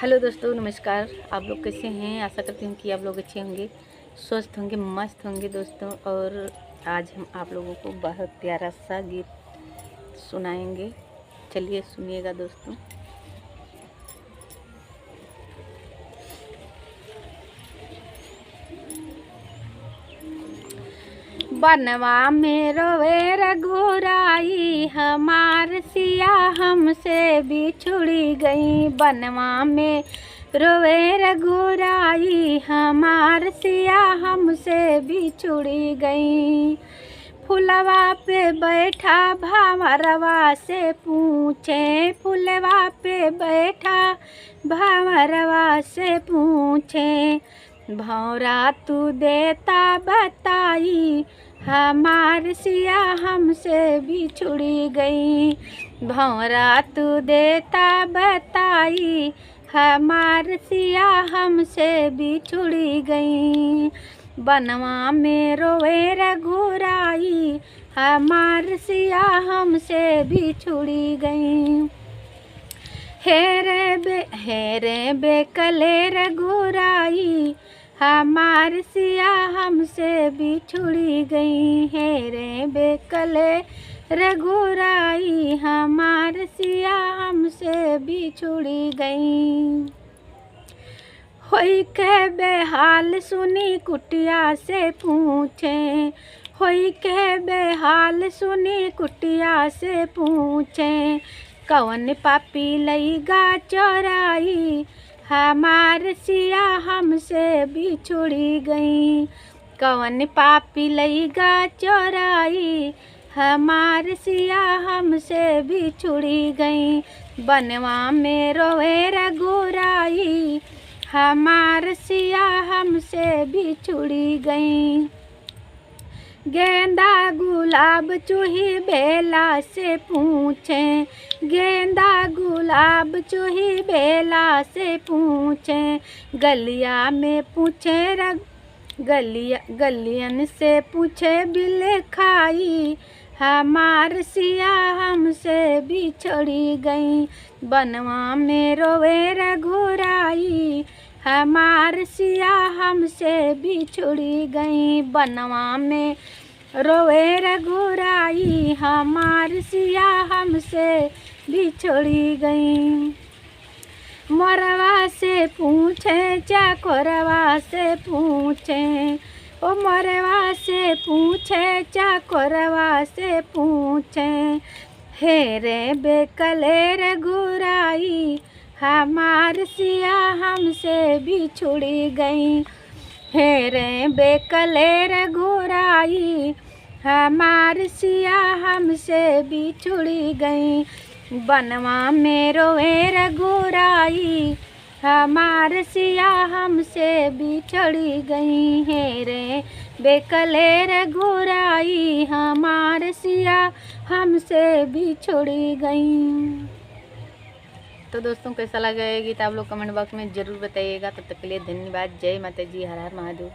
Hello दोस्तों, नमस्कार। आप लोग कैसे हैं? आशा करती हूँ कि आप लोग अच्छे होंगे, स्वस्थ होंगे, मस्त होंगे दोस्तों। और आज हम आप लोगों को बहुत प्यारा सा गीत सुनाएंगे। चलिए सुनिएगा दोस्तों। बनवा में रोवे रघुराई, हमार सिया हमसे बिछुड़ी गई। बनवा में रोवे रघुराई, हमार सिया हमसे बिछुड़ी गई। फुलवा पे बैठा भंवरवा से पूछे, फुलवा पे बैठा भंवरवा से पूछे, भौरा तू देता बताई, हमार सिया हमसे बिछुड़ी गई। भौरा तू देता बताई, हमार सिया हमसे बिछुड़ी गई। बनवा में रोवे रघुराई, हमार सिया हमसे बिछुड़ी गई। हे रे बेकले रघुराई, हमार सिया हमसे बिछुड़ी गई। हे रे बेकले रघुराई, हमार सिया हमसे बिछुड़ी गई। होई के बेहाल सुनी कुटिया से पूछे, होई के बेहाल सुनी कुटिया से पूछे, कौन पापी लईगा चोराई, हमार सिया हमसे बिछुड़ी गई। कौन पापी लईगा चोराई, हमार सिया हमसे बिछुड़ी गई। बनवा में रोवे रघुराई, हमार सिया हमसे बिछुड़ी गई। गेंदा गुलाब चूही बेला से पूछे, गेंदा गुलाब चूही बेला से पूछे, गलिया में पूछे गलियन से पूछे बिल खाई, हमार सिया हमसे बिछड़ी गई। बनवा में रोवे रघुराई, हमार सिया हमसे बिछुड़ी गई। बनवा में रोवे रघुराई, हमार सिया हमसे बिछुड़ी गई। मोरवा से पूछे चाकोरवा से पूछे, ओ मोरवा से पूछे चाकोरवा से पूछे, हे रे बेकले रघुराई, हमार सिया हमसे बिछुड़ी गई। हे रे बेकले रघुराई, हमार सिया हमसे बिछुड़ी गई। बनवा में रोवे रघुराई, हमार सिया हमसे बिछड़ी गई। हे रे बेकले रघुराई, हमार सिया हमसे बिछड़ी गई। तो दोस्तों, कैसा लगा ये गीत आप लोग कमेंट बॉक्स में ज़रूर बताइएगा। तब तक के लिए धन्यवाद। जय माता जी, हर हर महादेव।